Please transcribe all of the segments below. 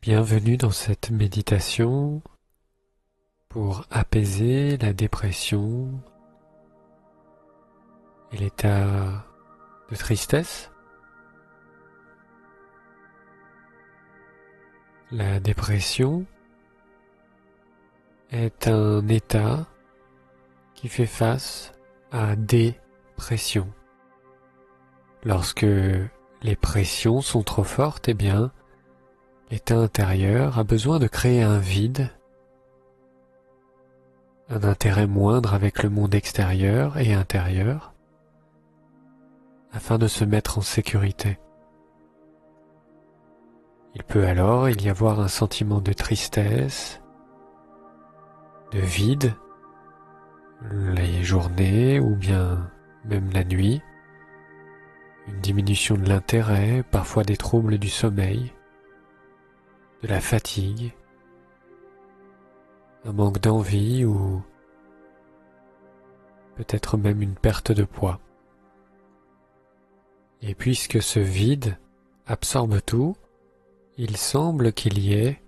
Bienvenue dans cette méditation pour apaiser la dépression et l'état de tristesse. La dépression est un état qui fait face à des pressions. Lorsque les pressions sont trop fortes, l'état intérieur a besoin de créer un vide, un intérêt moindre avec le monde extérieur et intérieur, afin de se mettre en sécurité. Il peut alors y avoir un sentiment de tristesse, de vide, les journées ou bien même la nuit, une diminution de l'intérêt, parfois des troubles du sommeil, de la fatigue, un manque d'envie ou peut-être même une perte de poids. Et puisque ce vide absorbe tout, il semble qu'il y ait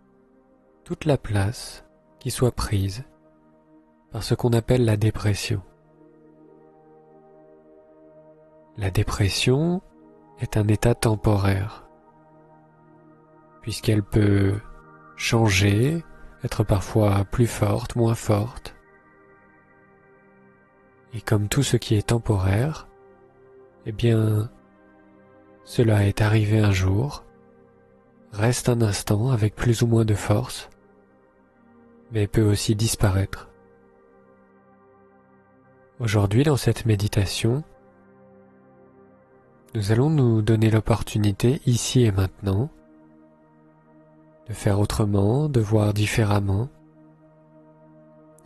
toute la place qui soit prise par ce qu'on appelle la dépression. La dépression est un état temporaire, puisqu'elle peut changer, être parfois plus forte, moins forte. Et comme tout ce qui est temporaire, cela est arrivé un jour, reste un instant avec plus ou moins de force, mais peut aussi disparaître. Aujourd'hui, dans cette méditation, nous allons nous donner l'opportunité, ici et maintenant, de faire autrement, de voir différemment,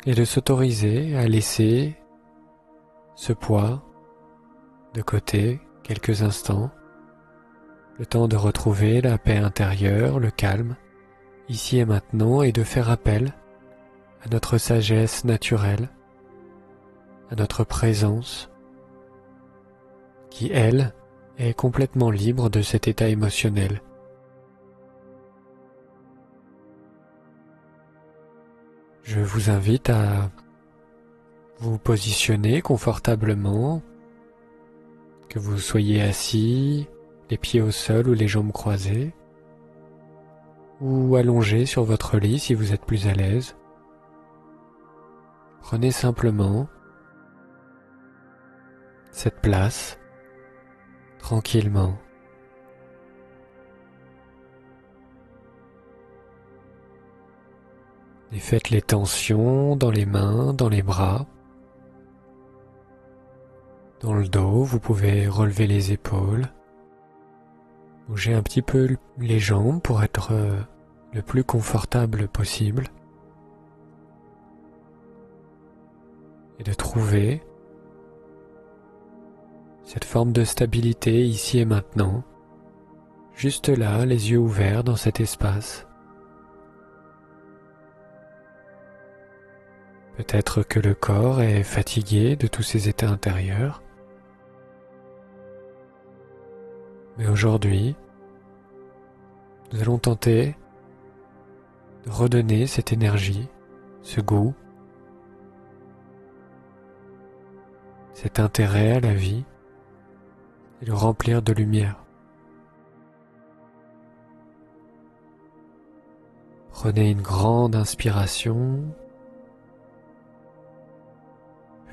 et de s'autoriser à laisser ce poids de côté quelques instants, le temps de retrouver la paix intérieure, le calme, ici et maintenant, et de faire appel à notre sagesse naturelle, à notre présence, qui, elle, est complètement libre de cet état émotionnel. Je vous invite à vous positionner confortablement, que vous soyez assis, les pieds au sol ou les jambes croisées, ou allongé sur votre lit si vous êtes plus à l'aise. Prenez simplement cette place, tranquillement. Et faites les tensions dans les mains, dans les bras, dans le dos. Vous pouvez relever les épaules, bouger un petit peu les jambes pour être le plus confortable possible et de trouver cette forme de stabilité ici et maintenant, juste là, les yeux ouverts dans cet espace. Peut-être que le corps est fatigué de tous ces états intérieurs. Mais aujourd'hui, nous allons tenter de redonner cette énergie, ce goût, cet intérêt à la vie et le remplir de lumière. Prenez une grande inspiration,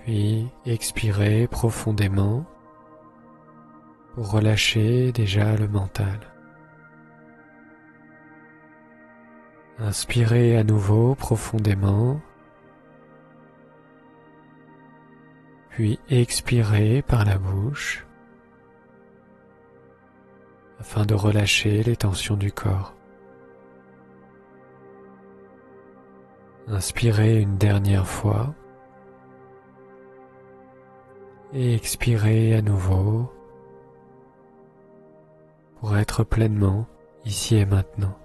puis expirez profondément pour relâcher déjà le mental. Inspirez à nouveau profondément, puis expirez par la bouche afin de relâcher les tensions du corps. Inspirez une dernière fois et expirez à nouveau pour être pleinement ici et maintenant.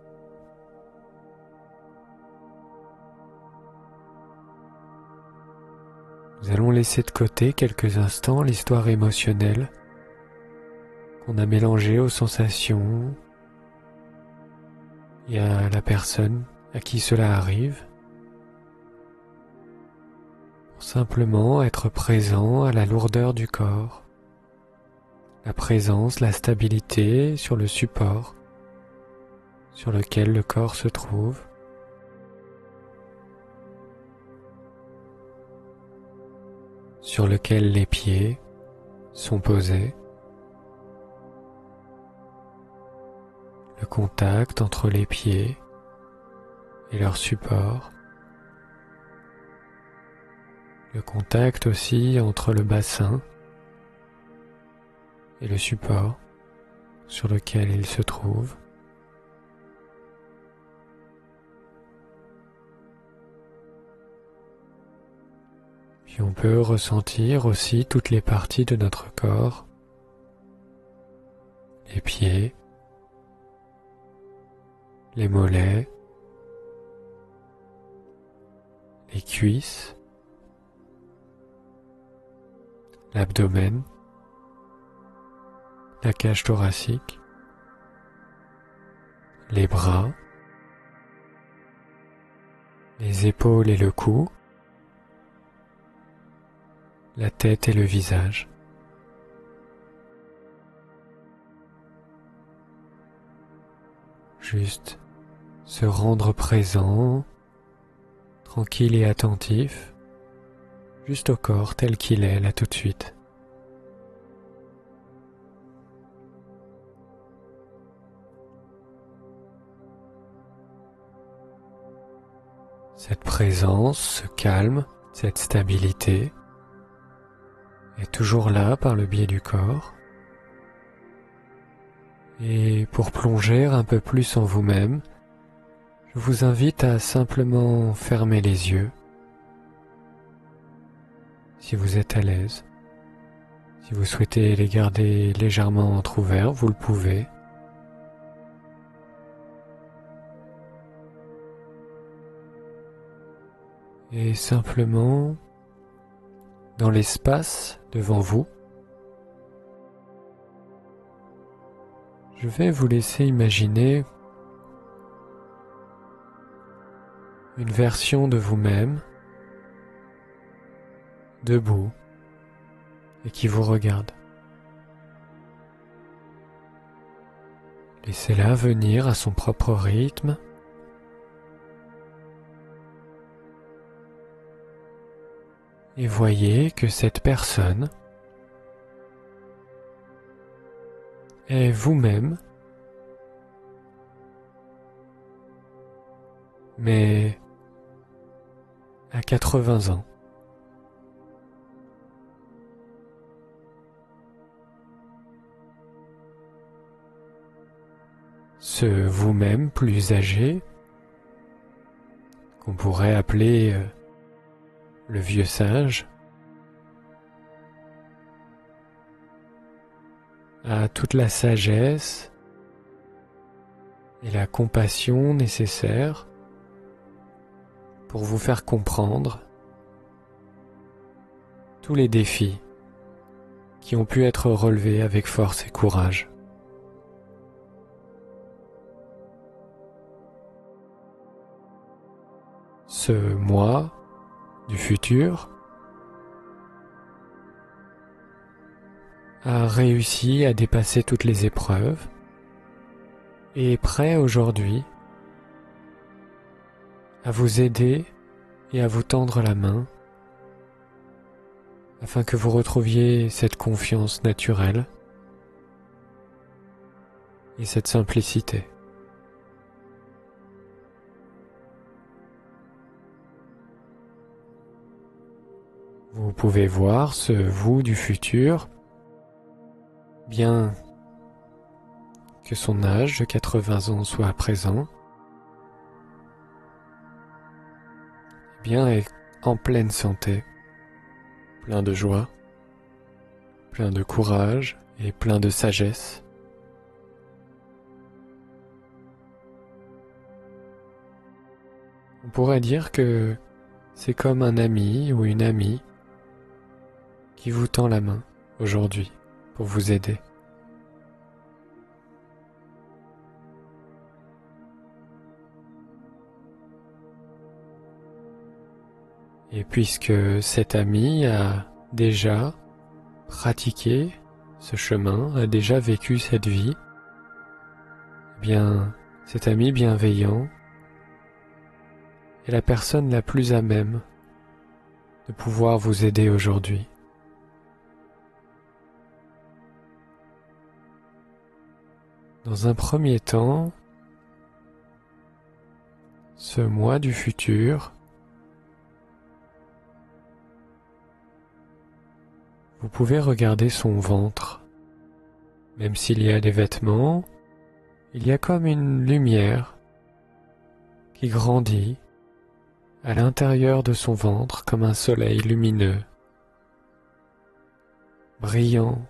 Nous allons laisser de côté quelques instants l'histoire émotionnelle qu'on a mélangée aux sensations et à la personne à qui cela arrive, pour simplement être présent à la lourdeur du corps, la présence, la stabilité sur le support sur lequel le corps se trouve. Sur lequel les pieds sont posés, le contact entre les pieds et leur support, le contact aussi entre le bassin et le support sur lequel il se trouve. Puis on peut ressentir aussi toutes les parties de notre corps, les pieds, les mollets, les cuisses, l'abdomen, la cage thoracique, les bras, les épaules et le cou, la tête et le visage. Juste se rendre présent, tranquille et attentif, juste au corps tel qu'il est là tout de suite. Cette présence, ce calme, cette stabilité est toujours là par le biais du corps. Et pour plonger un peu plus en vous-même, je vous invite à simplement fermer les yeux, si vous êtes à l'aise. Si vous souhaitez les garder légèrement entrouverts, vous le pouvez. Et simplement, dans l'espace devant vous, je vais vous laisser imaginer une version de vous-même debout et qui vous regarde. Laissez-la venir à son propre rythme. Et voyez que cette personne est vous-même, mais à 80 ans. Ce vous-même plus âgé, qu'on pourrait appeler le vieux sage, a toute la sagesse et la compassion nécessaires pour vous faire comprendre tous les défis qui ont pu être relevés avec force et courage. Ce moi du futur a réussi à dépasser toutes les épreuves et est prêt aujourd'hui à vous aider et à vous tendre la main afin que vous retrouviez cette confiance naturelle et cette simplicité. Vous pouvez voir ce vous du futur, bien que son âge de 80 ans soit présent, bien est en pleine santé, plein de joie, plein de courage et plein de sagesse. On pourrait dire que c'est comme un ami ou une amie qui vous tend la main aujourd'hui pour vous aider. Et puisque cet ami a déjà pratiqué ce chemin, a déjà vécu cette vie, eh bien, cet ami bienveillant est la personne la plus à même de pouvoir vous aider aujourd'hui. Dans un premier temps, ce moi du futur, vous pouvez regarder son ventre. Même s'il y a des vêtements, il y a comme une lumière qui grandit à l'intérieur de son ventre comme un soleil lumineux, brillant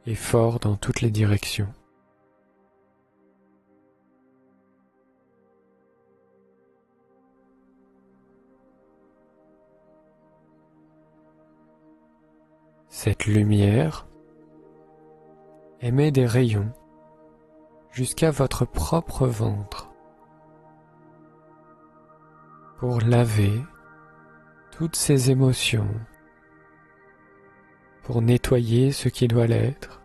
et fort dans toutes les directions. Cette lumière émet des rayons jusqu'à votre propre ventre pour laver toutes ces émotions, pour nettoyer ce qui doit l'être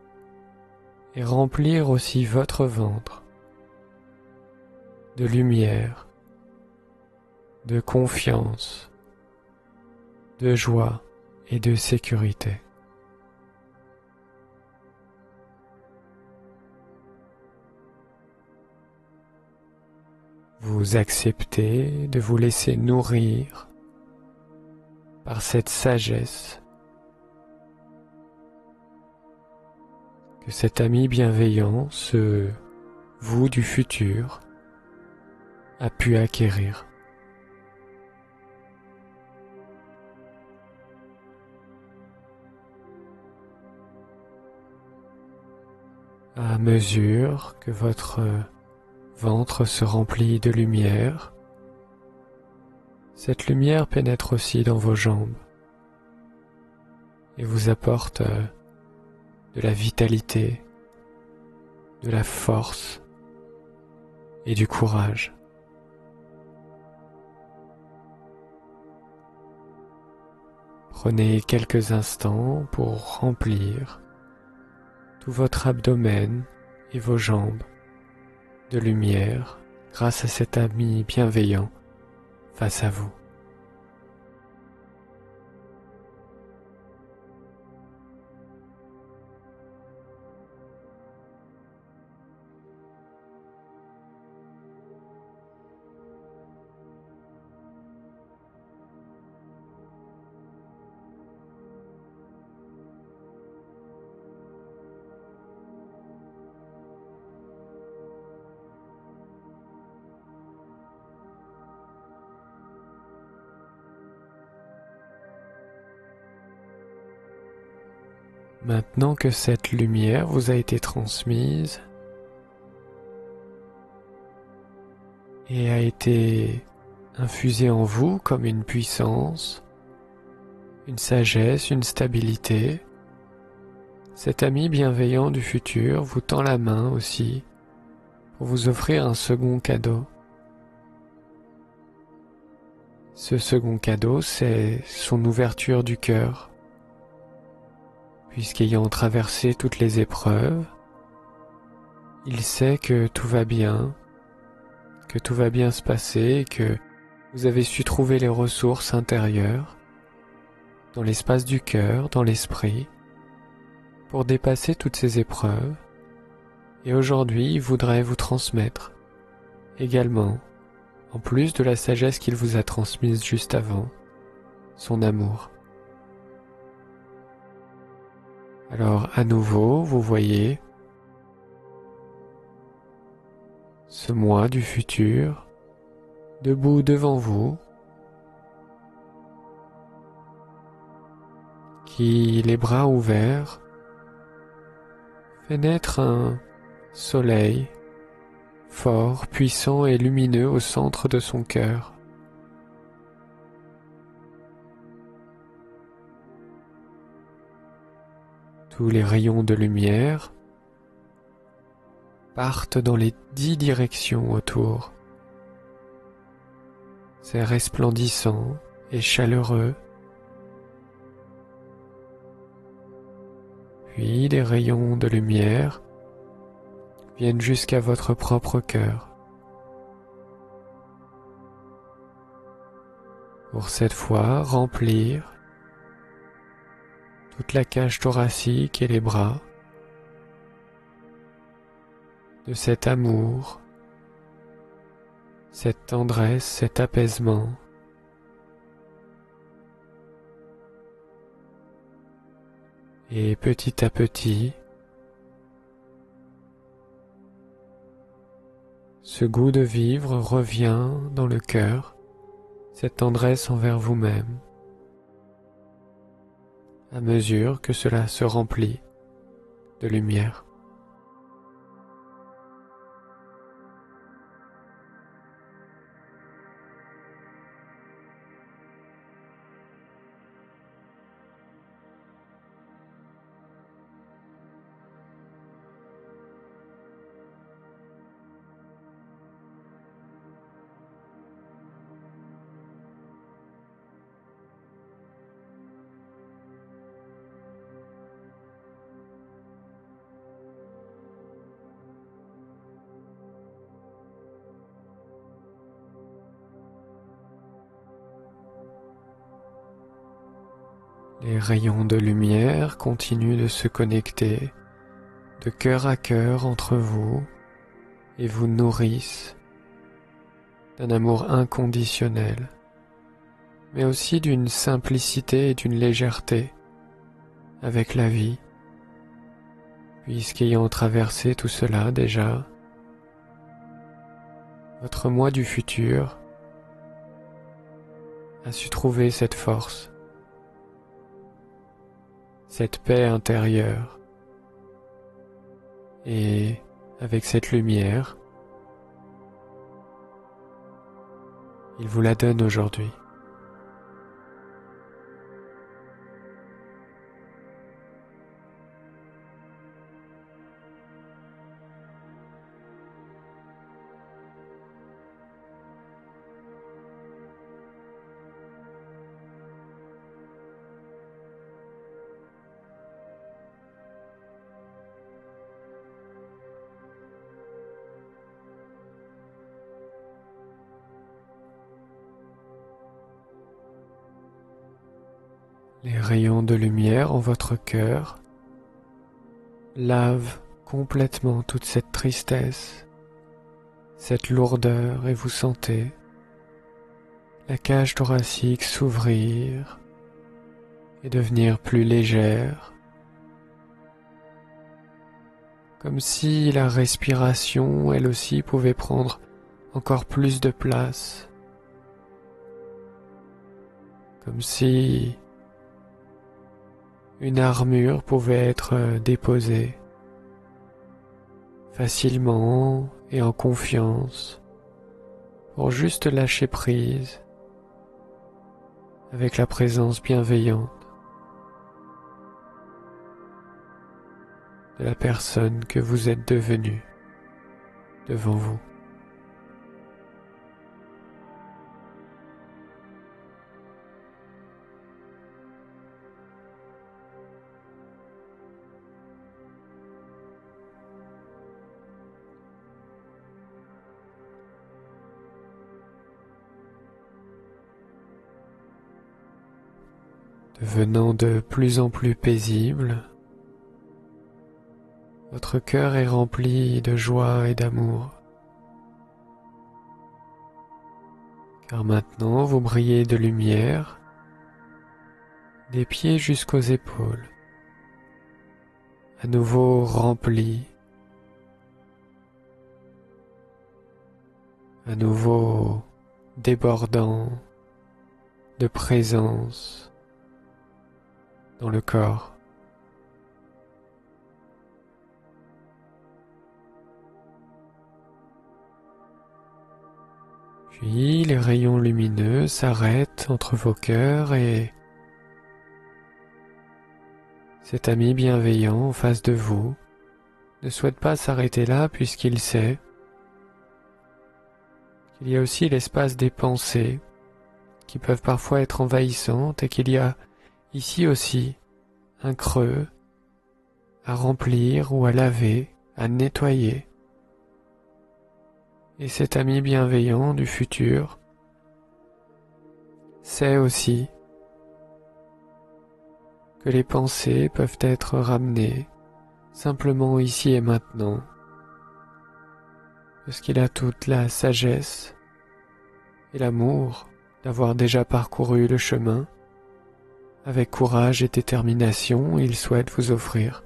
et remplir aussi votre ventre de lumière, de confiance, de joie et de sécurité. Vous acceptez de vous laisser nourrir par cette sagesse que cet ami bienveillant, ce vous du futur, a pu acquérir. À mesure que votre ventre se remplit de lumière, cette lumière pénètre aussi dans vos jambes et vous apporte de la vitalité, de la force et du courage. Prenez quelques instants pour remplir tout votre abdomen et vos jambes de lumière grâce à cet ami bienveillant face à vous. Maintenant que cette lumière vous a été transmise et a été infusée en vous comme une puissance, une sagesse, une stabilité, cet ami bienveillant du futur vous tend la main aussi pour vous offrir un second cadeau. Ce second cadeau, c'est son ouverture du cœur. Puisqu'ayant traversé toutes les épreuves, il sait que tout va bien se passer et que vous avez su trouver les ressources intérieures dans l'espace du cœur, dans l'esprit, pour dépasser toutes ces épreuves. Et aujourd'hui, il voudrait vous transmettre également, en plus de la sagesse qu'il vous a transmise juste avant, son amour. Alors à nouveau, vous voyez ce moi du futur debout devant vous, qui, les bras ouverts, fait naître un soleil fort, puissant et lumineux au centre de son cœur. Tous les rayons de lumière partent dans les 10 directions autour. C'est resplendissant et chaleureux. Puis des rayons de lumière viennent jusqu'à votre propre cœur. Pour cette fois, remplir toute la cage thoracique et les bras de cet amour, cette tendresse, cet apaisement. Et petit à petit, ce goût de vivre revient dans le cœur, cette tendresse envers vous-même, à mesure que cela se remplit de lumière. Les rayons de lumière continuent de se connecter de cœur à cœur entre vous et vous nourrissent d'un amour inconditionnel, mais aussi d'une simplicité et d'une légèreté avec la vie, puisqu'ayant traversé tout cela déjà, votre moi du futur a su trouver cette force, cette paix intérieure, et avec cette lumière, il vous la donne aujourd'hui. Les rayons de lumière en votre cœur lavent complètement toute cette tristesse, cette lourdeur, et vous sentez la cage thoracique s'ouvrir et devenir plus légère, comme si la respiration, elle aussi, pouvait prendre encore plus de place, comme si une armure pouvait être déposée facilement et en confiance pour juste lâcher prise avec la présence bienveillante de la personne que vous êtes devenue devant vous. Devenant de plus en plus paisible, votre cœur est rempli de joie et d'amour, car maintenant vous brillez de lumière, des pieds jusqu'aux épaules, à nouveau rempli, à nouveau débordant de présence dans le corps. Puis les rayons lumineux s'arrêtent entre vos cœurs et cet ami bienveillant en face de vous ne souhaite pas s'arrêter là puisqu'il sait qu'il y a aussi l'espace des pensées qui peuvent parfois être envahissantes et qu'il y a ici aussi un creux à remplir ou à laver, à nettoyer. Et cet ami bienveillant du futur sait aussi que les pensées peuvent être ramenées simplement ici et maintenant, parce qu'il a toute la sagesse et l'amour d'avoir déjà parcouru le chemin. Avec courage et détermination, il souhaite vous offrir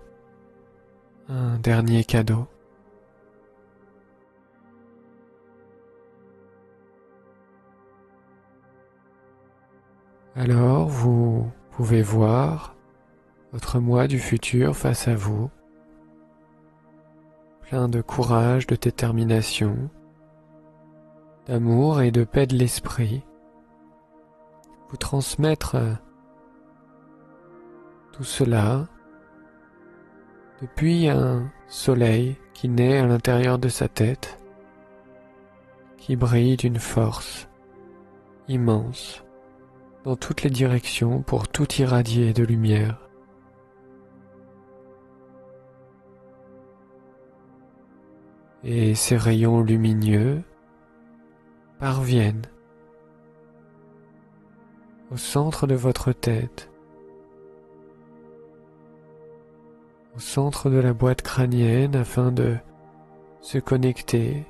un dernier cadeau. Alors vous pouvez voir votre moi du futur face à vous, plein de courage, de détermination, d'amour et de paix de l'esprit, vous transmettre tout cela depuis un soleil qui naît à l'intérieur de sa tête, qui brille d'une force immense dans toutes les directions pour tout irradier de lumière. Et ces rayons lumineux parviennent au centre de votre tête, au centre de la boîte crânienne afin de se connecter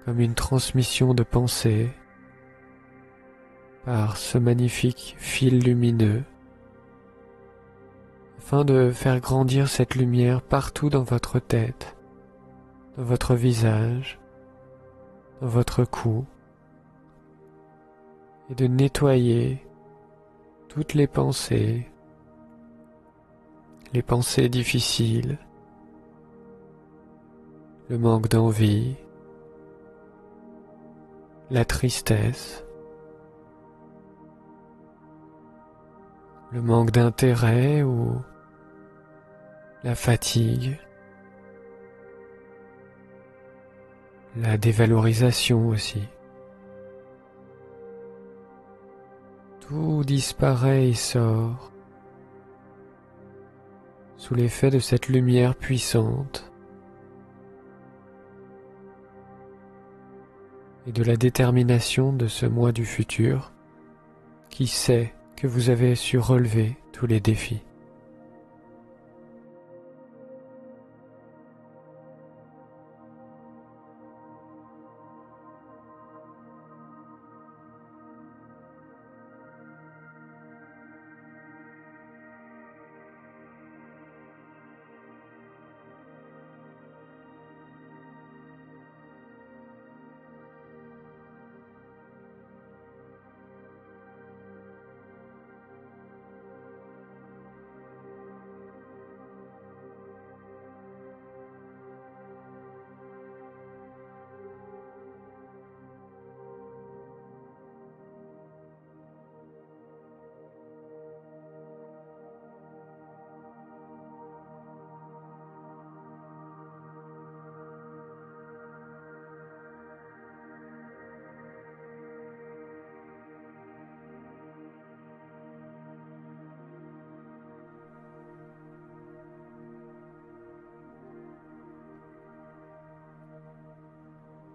comme une transmission de pensée par ce magnifique fil lumineux afin de faire grandir cette lumière partout dans votre tête, dans votre visage, dans votre cou et de nettoyer toutes les pensées difficiles, le manque d'envie, la tristesse, le manque d'intérêt ou la fatigue, la dévalorisation aussi. Tout disparaît et sort sous l'effet de cette lumière puissante et de la détermination de ce moi du futur qui sait que vous avez su relever tous les défis.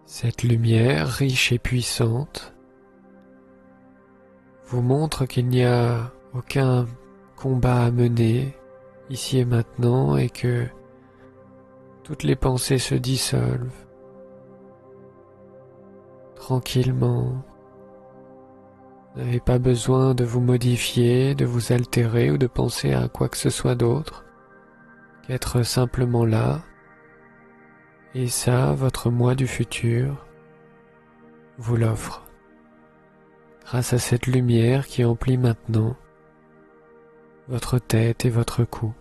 Cette lumière riche et puissante vous montre qu'il n'y a aucun combat à mener ici et maintenant et que toutes les pensées se dissolvent tranquillement. Vous n'avez pas besoin de vous modifier, de vous altérer ou de penser à quoi que ce soit d'autre qu'être simplement là. Et ça, votre moi du futur vous l'offre, grâce à cette lumière qui emplit maintenant votre tête et votre cou.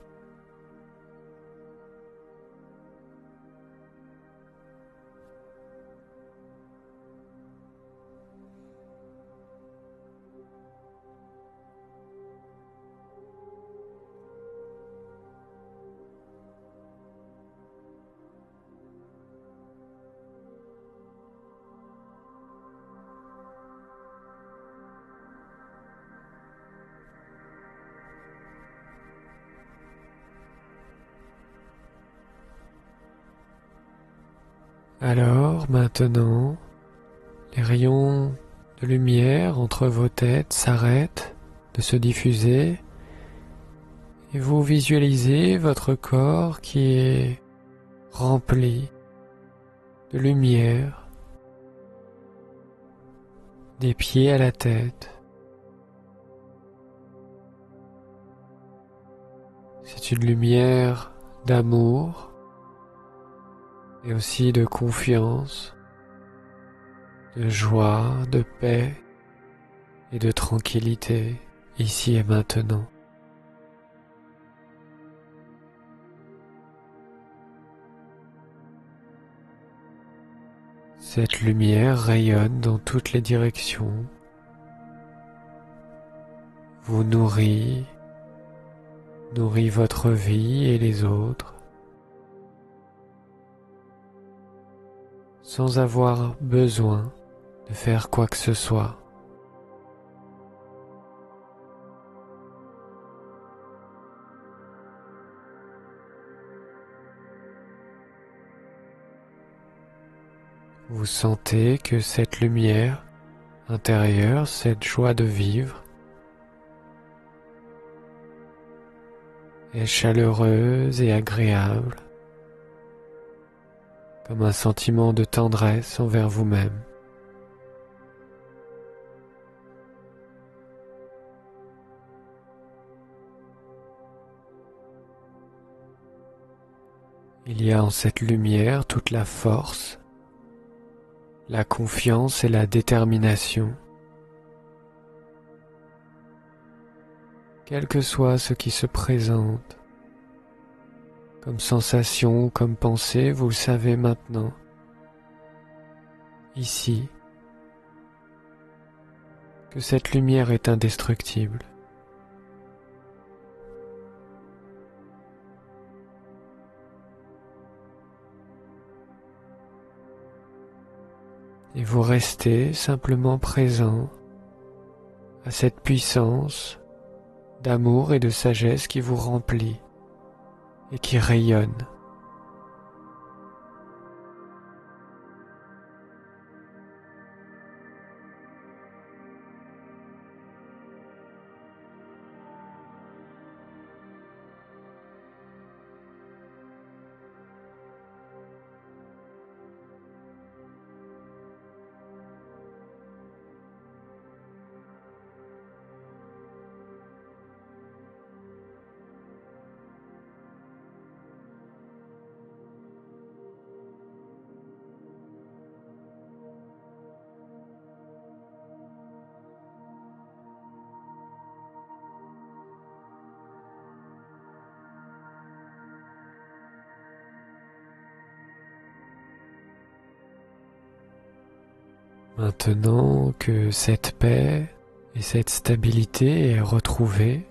Alors maintenant, les rayons de lumière entre vos têtes s'arrêtent de se diffuser et vous visualisez votre corps qui est rempli de lumière des pieds à la tête. C'est une lumière d'amour et aussi de confiance, de joie, de paix et de tranquillité ici et maintenant. Cette lumière rayonne dans toutes les directions, vous nourrit votre vie et les autres, sans avoir besoin de faire quoi que ce soit. Vous sentez que cette lumière intérieure, cette joie de vivre, est chaleureuse et agréable, comme un sentiment de tendresse envers vous-même. Il y a en cette lumière toute la force, la confiance et la détermination. Quel que soit ce qui se présente, comme sensation ou comme pensée, vous le savez maintenant, ici, que cette lumière est indestructible. Et vous restez simplement présent à cette puissance d'amour et de sagesse qui vous remplit et qui rayonne. Maintenant que cette paix et cette stabilité est retrouvée,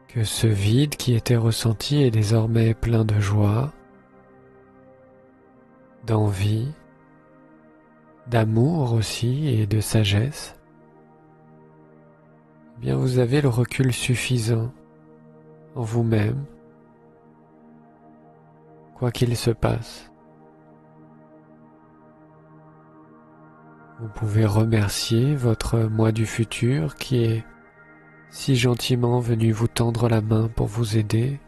que ce vide qui était ressenti est désormais plein de joie, d'envie, d'amour aussi et de sagesse, eh bien vous avez le recul suffisant en vous-même, quoi qu'il se passe. Vous pouvez remercier votre moi du futur qui est si gentiment venu vous tendre la main pour vous aider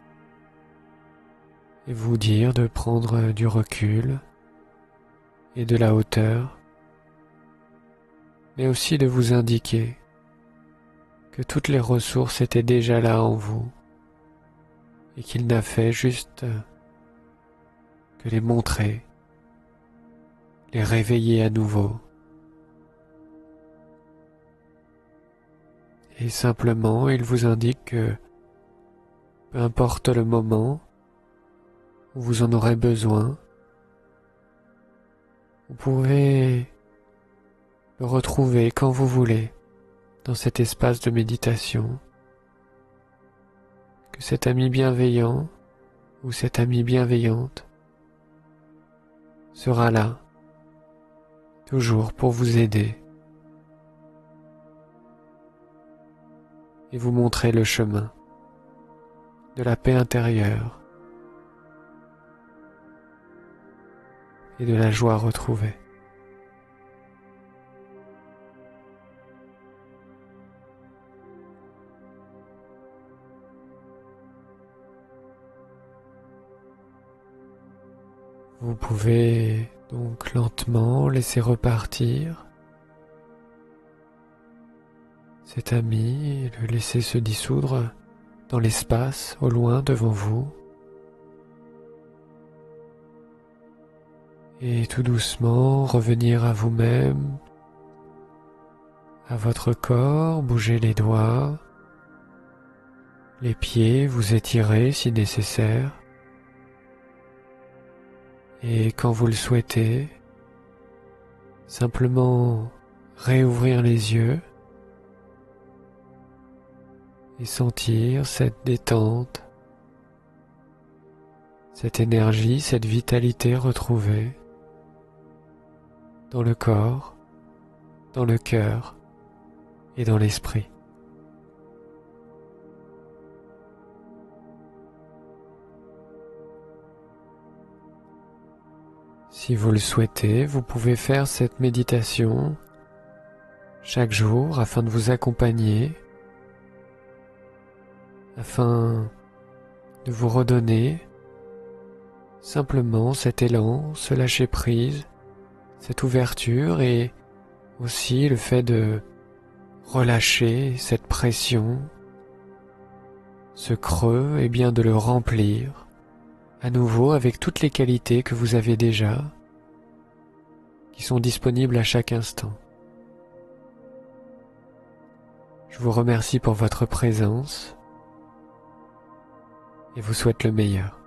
et vous dire de prendre du recul et de la hauteur, mais aussi de vous indiquer que toutes les ressources étaient déjà là en vous et qu'il n'a fait juste que les montrer, les réveiller à nouveau. Et simplement, il vous indique que peu importe le moment où vous en aurez besoin, vous pouvez le retrouver quand vous voulez dans cet espace de méditation, que cet ami bienveillant ou cette amie bienveillante sera là, toujours pour vous aider et vous montrer le chemin de la paix intérieure et de la joie retrouvée. Vous pouvez donc lentement laisser repartir cet ami et le laisser se dissoudre dans l'espace au loin devant vous. Et tout doucement revenir à vous-même, à votre corps, bouger les doigts, les pieds, vous étirer si nécessaire. Et quand vous le souhaitez, simplement réouvrir les yeux et sentir cette détente, cette énergie, cette vitalité retrouvée dans le corps, dans le cœur et dans l'esprit. Si vous le souhaitez, vous pouvez faire cette méditation chaque jour afin de vous accompagner, afin de vous redonner simplement cet élan, ce lâcher-prise, cette ouverture et aussi le fait de relâcher cette pression, ce creux et bien de le remplir à nouveau avec toutes les qualités que vous avez déjà, qui sont disponibles à chaque instant. Je vous remercie pour votre présence et vous souhaite le meilleur.